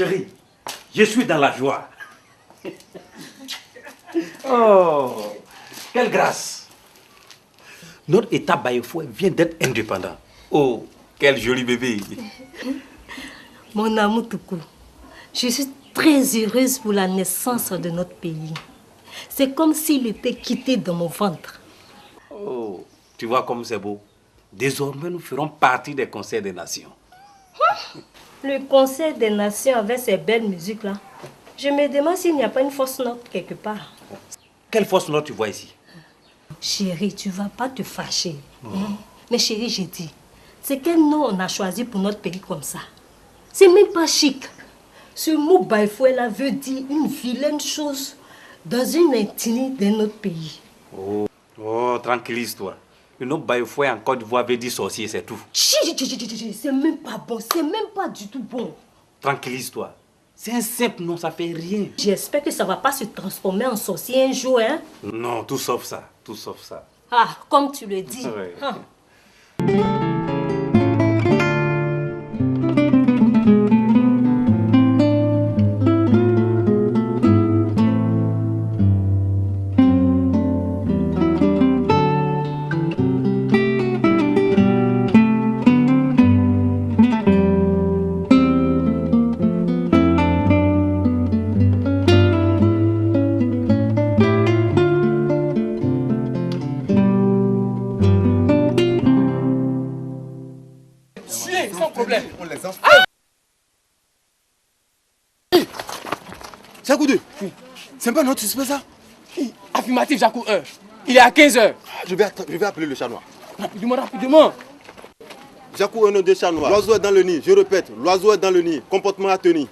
Chérie, je suis dans la joie. Oh, quelle grâce. Notre État Baïfoué vient d'être indépendant. Oh, quel joli bébé. Mon amour Toukou, je suis très heureuse pour la naissance de notre pays. C'est comme s'il était quitté dans mon ventre. Oh, tu vois comme c'est beau. Désormais, nous ferons partie des Conseils des Nations. Le Conseil des Nations avec ces belles musiques-là. Je me demande s'il n'y a pas une fausse note quelque part. Quelle fausse note tu vois ici? Chérie, tu ne vas pas te fâcher. Hein? Mais chérie, j'ai dit, c'est quel nom on a choisi pour notre pays comme ça? C'est même pas chic. Ce mot Baïfoué-là veut dire une vilaine chose dans une intimité de notre pays. Oh, tranquillise-toi. Le nom Baïfoué en Côte d'Ivoire veut dire sorcier, c'est tout. C'est même pas bon, c'est même pas du tout bon. Tranquillise-toi. C'est un simple nom, ça fait rien. J'espère que ça va pas se transformer en sorcier un jour, hein? Non, tout sauf ça, tout sauf ça. Ah, comme tu le dis. Ouais. Ah. Jacou 2, c'est pas notre suspect ça? Affirmatif, Jacou 1. Il est à 15h. Je vais appeler le chat noir. Rapidement, rapidement. Jacou 1, 2, chat noir. L'oiseau est dans le nid. Je répète, l'oiseau est dans le nid. Comportement à tenir.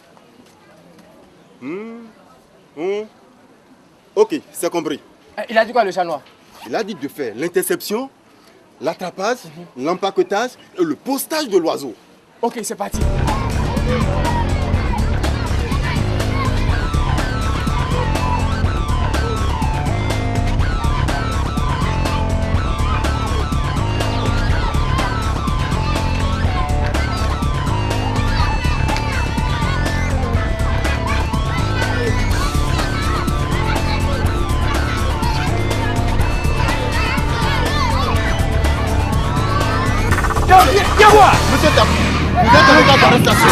Ok, c'est compris. Il a dit quoi le chat noir? Il a dit de faire l'interception, l'attrapage, l'empaquetage et le postage de l'oiseau. Ok, c'est parti. Monsieur Tapou, vous êtes en état d'arrestation.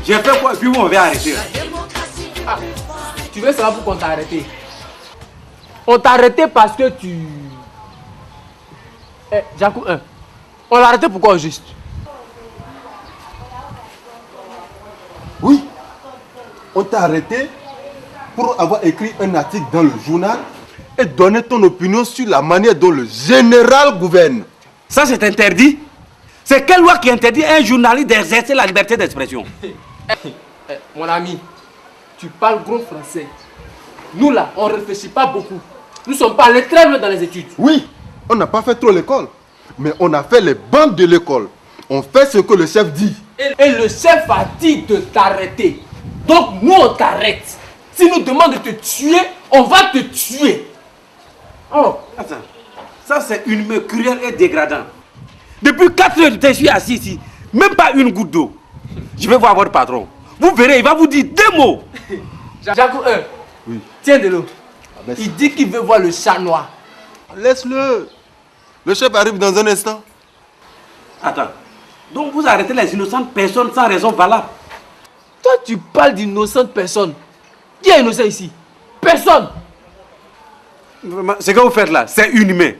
J'ai fait quoi? Puis on va arrêter. Ah, tu veux savoir pourquoi on t'a arrêté? On t'a arrêté parce que tu... Jacou 1, on l'a arrêté pourquoi au juste? Oui, on t'a arrêté pour avoir écrit un article dans le journal et donner ton opinion sur la manière dont le général gouverne. Ça c'est interdit? C'est quelle loi qui interdit à un journaliste d'exercer la liberté d'expression? Mon ami, tu parles gros français. Nous là, on ne réfléchit pas beaucoup. Nous ne sommes pas allés très loin dans les études. Oui, on n'a pas fait trop l'école, mais on a fait les bancs de l'école. On fait ce que le chef dit. Et le chef a dit de t'arrêter. Donc nous on t'arrête. Si nous demande de te tuer, on va te tuer. Oh, attends. Ça c'est une me cruelle et dégradante. Depuis 4 heures, je suis assis ici. Même pas une goutte d'eau. Je vais voir votre patron. Vous verrez, il va vous dire 2 mots. Jacou 1, oui. Tiens de l'eau. Il dit qu'il veut voir le chat noir. Laisse-le. Le chef arrive dans un instant. Attends. Donc vous arrêtez les innocentes personnes sans raison valable. Toi tu parles d'innocentes personnes. Qui est innocent ici? Personne. Ce que vous faites là, c'est inhumain.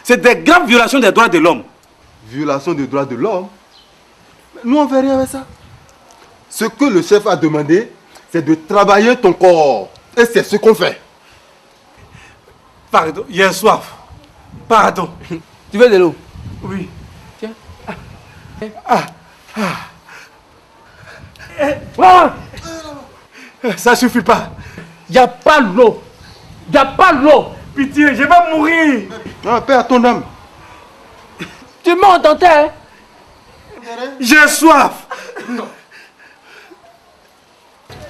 C'est des graves violations des droits de l'homme. Violation des droits de l'homme? Nous on fait rien avec ça. Ce que le chef a demandé, c'est de travailler ton corps Et c'est ce qu'on fait. Pardon, j'ai soif. Pardon. Tu veux de l'eau? Oui. Tiens. Ça suffit pas. Il n'y a pas l'eau. Il n'y a pas l'eau. Pitié, je vais mourir. Non, paix à ton âme. Tu m'as entendu, hein? J'ai soif.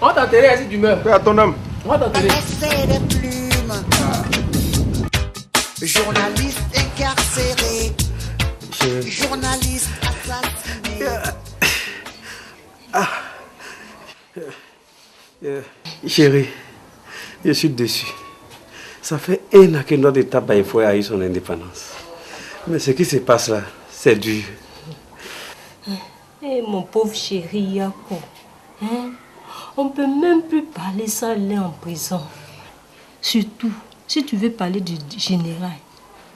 On va t'enterrer si tu meurs. Paix à ton âme. On va t'enterrer. Essai des plumes. Journaliste incarcéré. Journaliste assassiné. Chérie, je suis déçu. Ça fait 1 an que notre État Baïfoué a eu son indépendance. Mais ce qui se passe là, c'est dur. Eh, mon pauvre chéri Yako, hein? On ne peut même plus parler sans aller en prison. Surtout, si tu veux parler du général,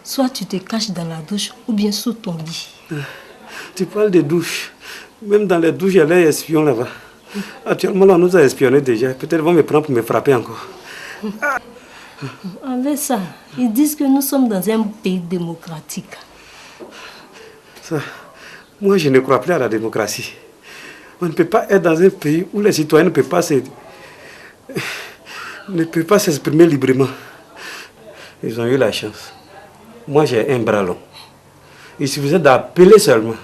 soit tu te caches dans la douche ou bien sous ton lit. Tu parles de douche. Même dans les douches, il y a des espions là-bas. Actuellement, là, on nous a espionnés déjà. Peut-être qu'ils vont me prendre pour me frapper encore. Avec ça, ils disent que nous sommes dans un pays démocratique. Ça, moi, je ne crois plus à la démocratie. On ne peut pas être dans un pays où les citoyens ne peuvent pas s'exprimer librement. Ils ont eu la chance. Moi, j'ai un bras long. Il suffisait d'appeler seulement.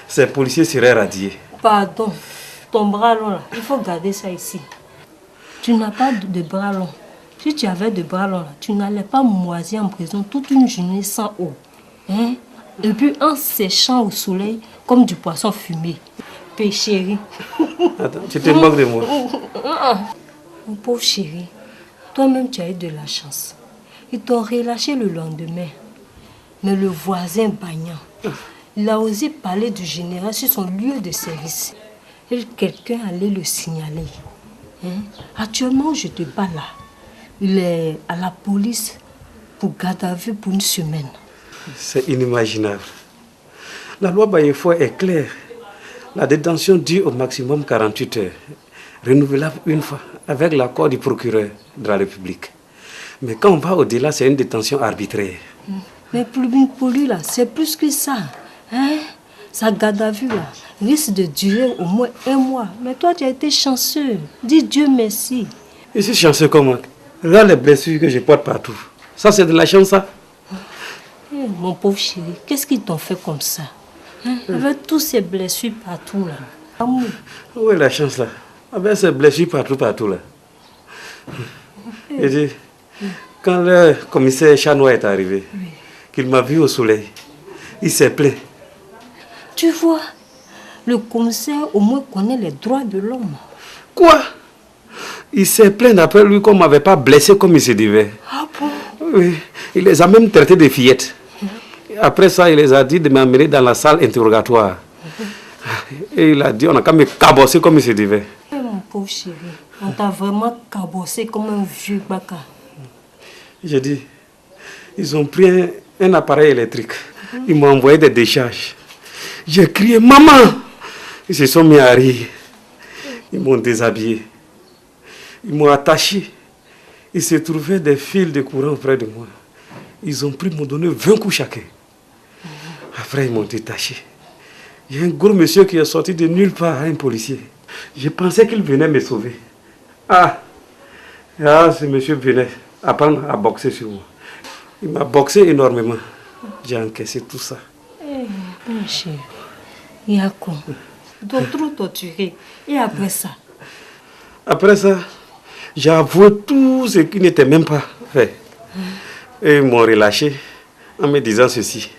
Ces policiers seraient radiés. Pardon, ton bras long, là, il faut garder ça ici. Tu n'as pas de bras long. Si tu avais de bras longs, là, tu n'allais pas moisir en prison toute une journée sans eau. Hein? Et puis en séchant au soleil comme du poisson fumé. Chéri. Attends, tu te moques de moi. Mon pauvre chéri, toi-même tu as eu de la chance. Ils t'ont relâché le lendemain. Mais le voisin Bagnan, il a osé parler du général sur son lieu de service. Et quelqu'un allait le signaler. Hein? Actuellement, je te bats là. Il est à la police pour garde à vue pour 1 semaine. C'est inimaginable. La loi Baïfoué est claire. La détention dure au maximum 48 heures, renouvelable 1 fois, avec l'accord du procureur de la République. Mais quand on va au-delà, c'est une détention arbitraire. Mais pour lui, là, c'est plus que ça. Hein? Sa garde à vue, là, risque de durer au moins 1 mois. Mais toi, tu as été chanceux. Dis Dieu merci. Je suis chanceux comment? Regarde les blessures que je porte partout. Ça, c'est de la chance, ça? Mon pauvre chéri, qu'est-ce qu'ils t'ont fait comme ça? Hein? Avec tous ces blessures partout, là. Amour. Où est la chance, là? Avec ces blessures partout, là. Et dis, quand le commissaire Chanois est arrivé, qu'il m'a vu au soleil, il s'est plaint. Tu vois, le commissaire au moins connaît les droits de l'homme. Quoi? Il s'est plaint d'après lui qu'on ne m'avait pas blessé comme il se devait. Ah bon? Oui, il les a même traités de fillettes. Après ça, il les a dit de m'amener dans la salle interrogatoire. Et il a dit on a qu'à me cabosser comme il se devait. Mon pauvre chéri, on t'a vraiment cabossé comme un vieux baka. J'ai dit, ils ont pris un appareil électrique. Ils m'ont envoyé des décharges. J'ai crié maman. Ils se sont mis à rire. Ils m'ont déshabillé. Ils m'ont attaché. Il se trouvait des fils de courant auprès de moi. Ils ont pris, m'ont donné 20 coups chacun. Après, ils m'ont détaché. Il y a un gros monsieur qui est sorti de nulle part, un policier. Je pensais qu'il venait me sauver. Ce monsieur venait apprendre à boxer sur moi. Il m'a boxé énormément. J'ai encaissé tout ça. Mon chéri, Yako, t'ont trop torturé. Et après ça? Après ça, j'ai avoué tout ce qui n'était même pas fait. Et ils m'ont relâché en me disant ceci.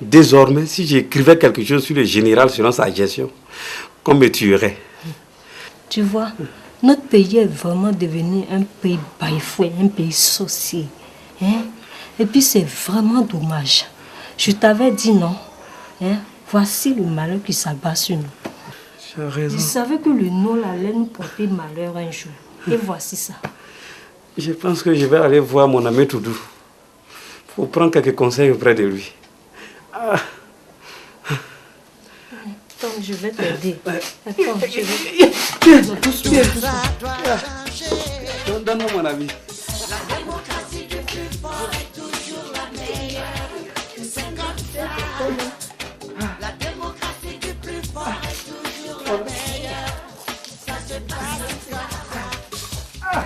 Désormais, si j'écrivais quelque chose sur le général selon sa gestion, qu'on me tuerait. Tu vois, notre pays est vraiment devenu un pays baïfoué, un pays sorcier. Hein? Et puis c'est vraiment dommage. Je t'avais dit non. Hein? Voici le malheur qui s'abat sur nous. Tu as raison. Je savais que le nom allait nous porter malheur un jour. Et voici ça. Je pense que je vais aller voir mon ami Toudou pour prendre quelques conseils auprès de lui. Attends, je vais t'aider. Attends, je vais... Doucement, doucement. Donne-moi mon avis. La démocratie du plus fort est toujours la meilleure. C'est comme ça. La démocratie du plus fort est toujours la meilleure. Ça se passe comme ça.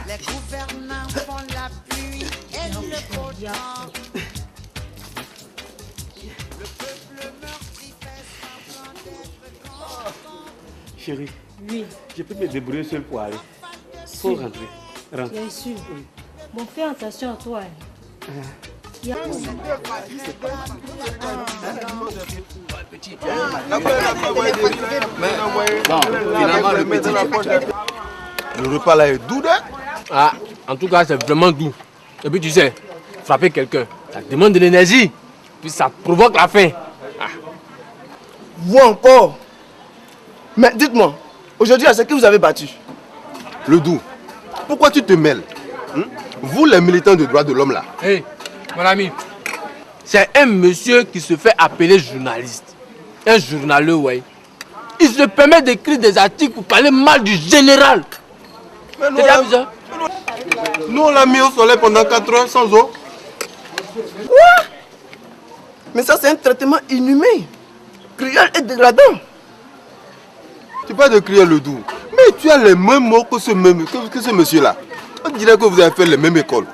Les gouvernants font la pluie et le beau temps. Le peuple meurtri fait semblant d'être content. Chérie, Oui, je peux me débrouiller seul pour aller. Faut rentrer. Rentre. bien sûr. Bon, fais attention à toi. Il y a- Le repas là est doux, hein? Ah, en tout cas, c'est vraiment doux. Et puis tu sais, frapper quelqu'un, ça demande de l'énergie. Puis ça provoque la faim. Vous encore. Mais dites-moi, aujourd'hui, à ce que vous avez battu? Le doux. Pourquoi tu te mêles? Vous, les militants de droits de l'homme là. Hé, mon ami, c'est un monsieur qui se fait appeler journaliste. Un journaleux, ouais. Il se permet d'écrire des articles pour parler mal du général. Mais nous, T'as déjà vu ça? nous, on l'a mis au soleil pendant 4 heures sans eau. Mais ça, c'est un traitement inhumain, cruel et dégradant. Tu parles de crier le doux. Mais tu as les mêmes mots que ce monsieur-là. On dirait que vous avez fait les mêmes écoles.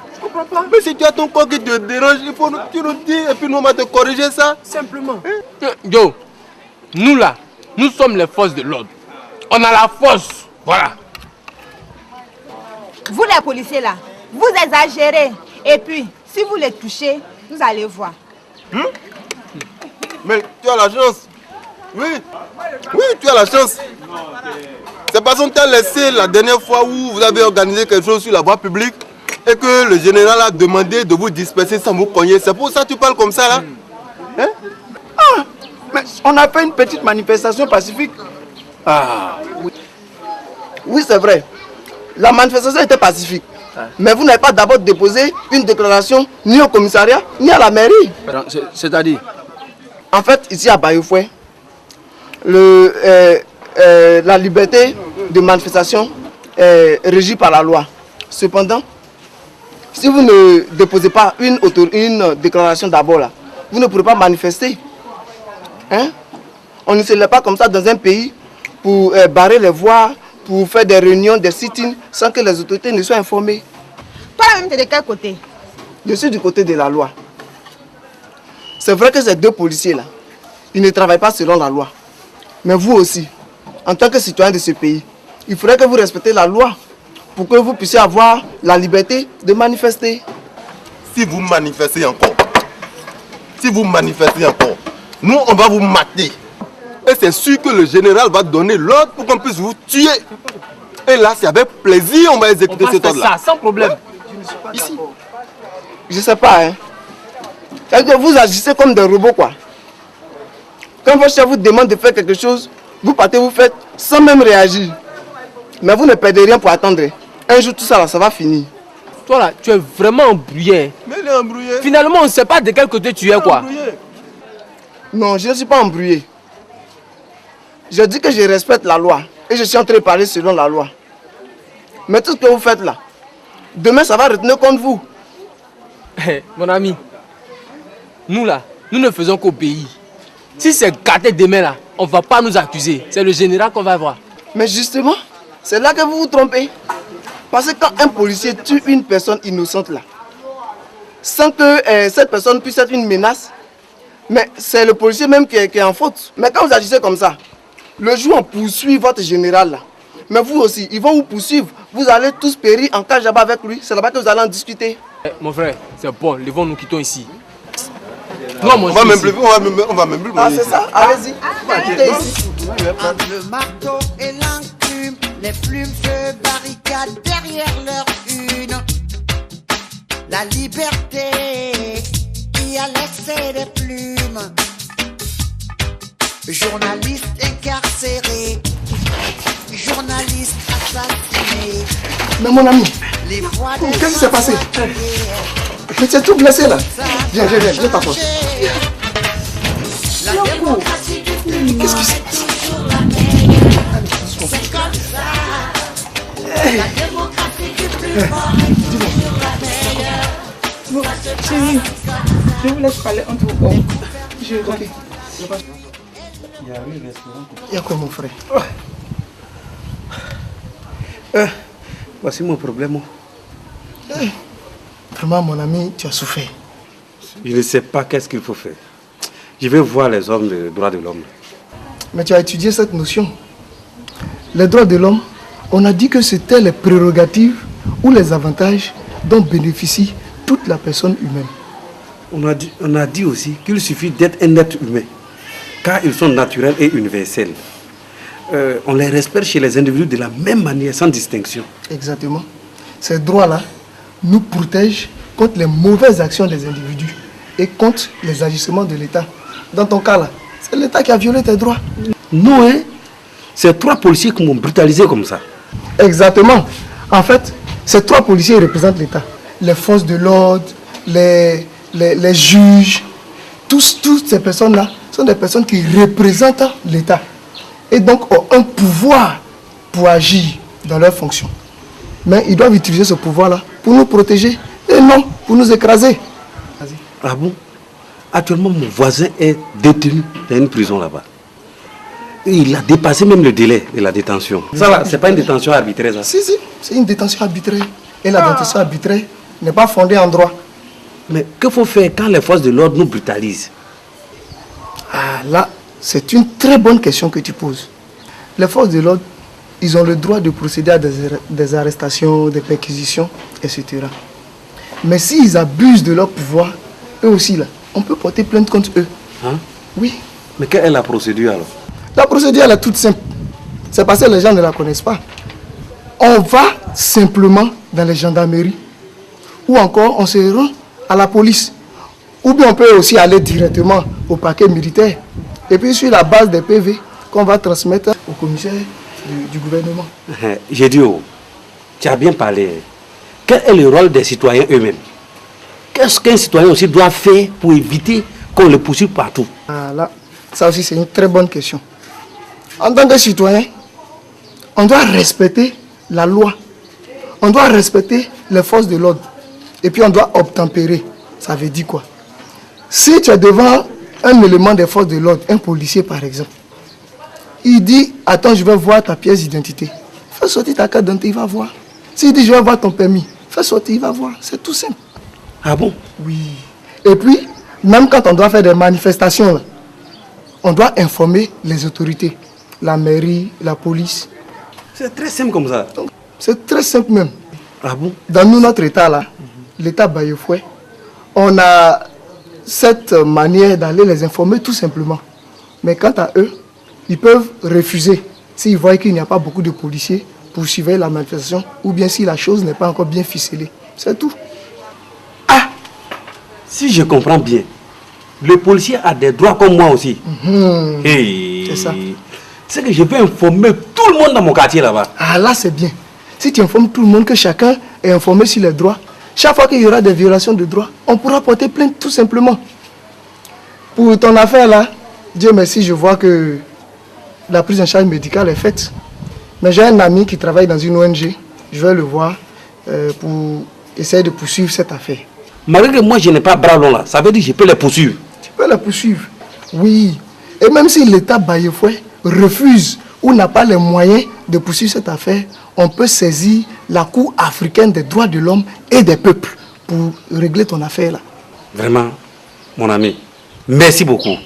Mais si tu as ton corps qui te dérange, il faut tu nous dire et puis nous on va te corriger ça. Simplement. Yo, nous là, nous sommes les forces de l'ordre. On a la force. Voilà. Vous les policiers là, vous exagérez. Et puis, si vous les touchez, vous allez voir. Mais tu as la chance. Oui. Oui, tu as la chance. C'est parce qu'on t'a laissé la dernière fois où vous avez organisé quelque chose sur la voie publique et que le général a demandé de vous disperser sans vous cogner. C'est pour ça que tu parles comme ça là. Hein? Ah, mais on a fait une petite manifestation pacifique. Ah. Oui, c'est vrai. La manifestation était pacifique. Mais vous n'avez pas d'abord déposé une déclaration ni au commissariat, ni à la mairie. C'est-à-dire? En fait, ici à Bayofoué, la liberté de manifestation est régie par la loi. Cependant, si vous ne déposez pas une déclaration d'abord là, vous ne pourrez pas manifester. Hein? On ne se lève pas comme ça dans un pays pour barrer les voies, pour faire des réunions, des sit-ins, sans que les autorités ne soient informées. Toi-même, tu es de quel côté? Je suis du côté de la loi. C'est vrai que ces deux policiers là, ils ne travaillent pas selon la loi. Mais vous aussi, en tant que citoyen de ce pays, il faudrait que vous respectez la loi pour que vous puissiez avoir la liberté de manifester. Si vous manifestez encore, nous on va vous mater. Et c'est sûr que le général va donner l'ordre pour qu'on puisse vous tuer. Et là, c'est avec plaisir on va exécuter cet ordre-là. Ça, sans problème. Ici. Je sais pas, hein. C'est que vous agissez comme des robots, quoi. Quand votre chef vous demande de faire quelque chose, vous partez, vous faites sans même réagir. Mais vous ne perdez rien pour attendre. Un jour, tout ça, là, ça va finir. Toi là, tu es vraiment embrouillé. Mais il est embrouillé. Finalement, on ne sait pas de quel côté tu es, quoi. Non, je ne suis pas embrouillé. Je dis que je respecte la loi. Et je suis en train de parler selon la loi. Mais tout ce que vous faites là, demain, ça va retenir contre vous. Mon ami, nous là, nous ne faisons qu'obéir. Si c'est gâté demain là, on ne va pas nous accuser. C'est le général qu'on va voir. Mais justement, c'est là que vous vous trompez. Parce que quand un policier tue une personne innocente là, sans que cette personne puisse être une menace, mais c'est le policier même qui est en faute. Mais quand vous agissez comme ça, le jour où on poursuit votre général là, mais vous aussi, ils vont vous poursuivre. Vous allez tous périr en cage là-bas avec lui. C'est là-bas que vous allez en discuter. Mon frère, c'est bon, levons, nous quittons ici. Non, On va même plus, on va même plus. Ah, c'est ça? Allez-y. Quittez ici. Entre le marteau et l'enclume, les plumes se barricadent derrière leur une. La liberté qui a laissé des plumes. Journalistes incarcérés, journalistes assassinés. Mais mon ami, Les voix qu'est-ce qui s'est passé? Mais tu es tout blessé là. Viens, je t'approche. La démocratie du plus Qu'est-ce qui fort se est passe? toujours la meilleure. C'est comme ça. La démocratie du plus Non, chérie, je vous laisse parler entre vous. Ok. Il y a quoi, mon frère? Voici mon problème. Vraiment, mon ami, tu as souffert. Je ne sais pas qu'est-ce qu'il faut faire. Je vais voir les hommes des droits de l'homme. Mais tu as étudié cette notion. Les droits de l'homme, on a dit que c'était les prérogatives ou les avantages dont bénéficie toute la personne humaine. On a dit aussi qu'il suffit d'être un être humain, car ils sont naturels et universels. On les respecte chez les individus de la même manière, sans distinction. Exactement. Ces droits-là nous protègent contre les mauvaises actions des individus et contre les agissements de l'État. Dans ton cas là, c'est l'État qui a violé tes droits. Non, hein? C'est 3 policiers qui m'ont brutalisé comme ça. Exactement. En fait, ces 3 policiers représentent l'État. Les forces de l'ordre, les juges, toutes ces personnes-là sont des personnes qui représentent l'État. Et donc ont un pouvoir pour agir dans leurs fonctions. Mais ils doivent utiliser ce pouvoir-là pour nous protéger et non pour nous écraser. Ah bon? Actuellement, mon voisin est détenu dans une prison là-bas. Il a dépassé même le délai de la détention. Ça là, c'est pas une détention arbitraire, ça? Si, c'est une détention arbitraire. Et la détention arbitraire n'est pas fondée en droit. Mais que faut faire quand les forces de l'ordre nous brutalisent? Ah là, c'est une très bonne question que tu poses. Les forces de l'ordre, ils ont le droit de procéder à des arrestations, des perquisitions, etc. Mais s'ils abusent de leur pouvoir, eux aussi là, on peut porter plainte contre eux. Hein? Oui. Mais quelle est la procédure alors? La procédure elle est toute simple. C'est parce que les gens ne la connaissent pas. On va simplement dans les gendarmeries. Ou encore on se rend à la police. Ou bien on peut aussi aller directement au parquet militaire. Et puis sur la base des PV qu'on va transmettre au commissaire du gouvernement. J'ai dit, oh, tu as bien parlé. Quel est le rôle des citoyens eux-mêmes? Qu'est-ce qu'un citoyen aussi doit faire pour éviter qu'on le poursuive partout? Ah là, ça aussi c'est une très bonne question. En tant que citoyen, on doit respecter la loi. On doit respecter les forces de l'ordre. Et puis on doit obtempérer. Ça veut dire quoi? Si tu es devant un élément des forces de l'ordre, un policier par exemple, il dit, attends, je vais voir ta pièce d'identité. Fais sortir ta carte d'identité, il va voir. S'il dit, je vais voir ton permis, fais sortir, il va voir. C'est tout simple. Ah bon? Oui. Et puis, même quand on doit faire des manifestations, là, on doit informer les autorités. La mairie, la police. C'est très simple comme ça. C'est très simple même. Ah bon? Dans nous, notre État là, l'État Bayefoué, on a cette manière d'aller les informer tout simplement. Mais quant à eux, ils peuvent refuser s'ils voient qu'il n'y a pas beaucoup de policiers pour suivre la manifestation ou bien si la chose n'est pas encore bien ficelée. C'est tout. Ah! Si je comprends bien, le policier a des droits comme moi aussi. Hey. C'est ça. C'est que je peux informer tout le monde dans mon quartier là-bas. Ah là c'est bien. Si tu informes tout le monde que chacun est informé sur les droits, chaque fois qu'il y aura des violations de droits, on pourra porter plainte tout simplement. Pour ton affaire là, Dieu merci, je vois que la prise en charge médicale est faite. Mais j'ai un ami qui travaille dans une ONG, je vais le voir pour essayer de poursuivre cette affaire. Malgré que moi je n'ai pas bras long là, ça veut dire que je peux les poursuivre. Tu peux les poursuivre, oui. Et même si l'État Bayefoué refuse ou n'a pas les moyens de poursuivre cette affaire, on peut saisir la Cour africaine des droits de l'homme et des peuples pour régler ton affaire là. Vraiment, mon ami, merci beaucoup.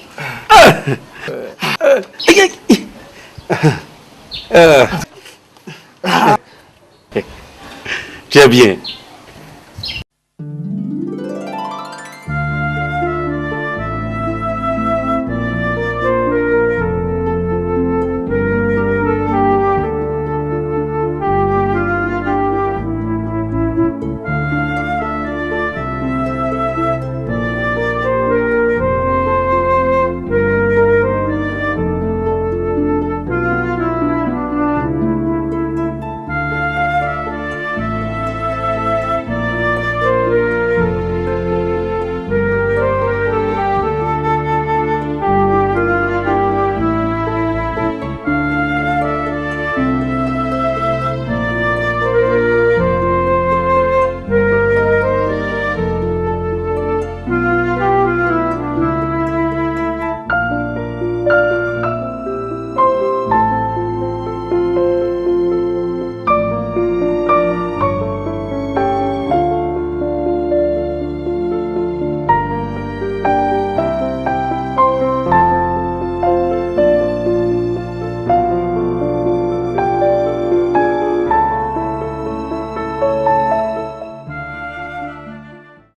Tu es bien.